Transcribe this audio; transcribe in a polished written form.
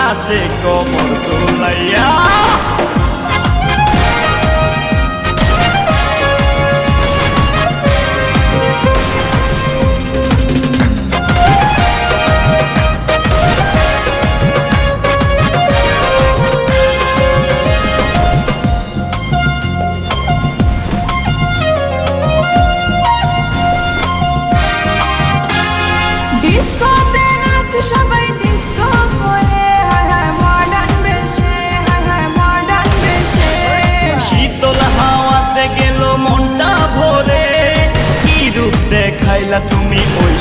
নাচে কোমর দোলাইয়া। ডিস্কোতে নাচে সবাই ডিস্কো বলে, হায় হায় মডার্ন বেশে, হায় হায় মডার্ন বেশে। শীতল হাওয়াতে গেল মনটা ভরে, কি রূপ দেখাইলা তুমি ওই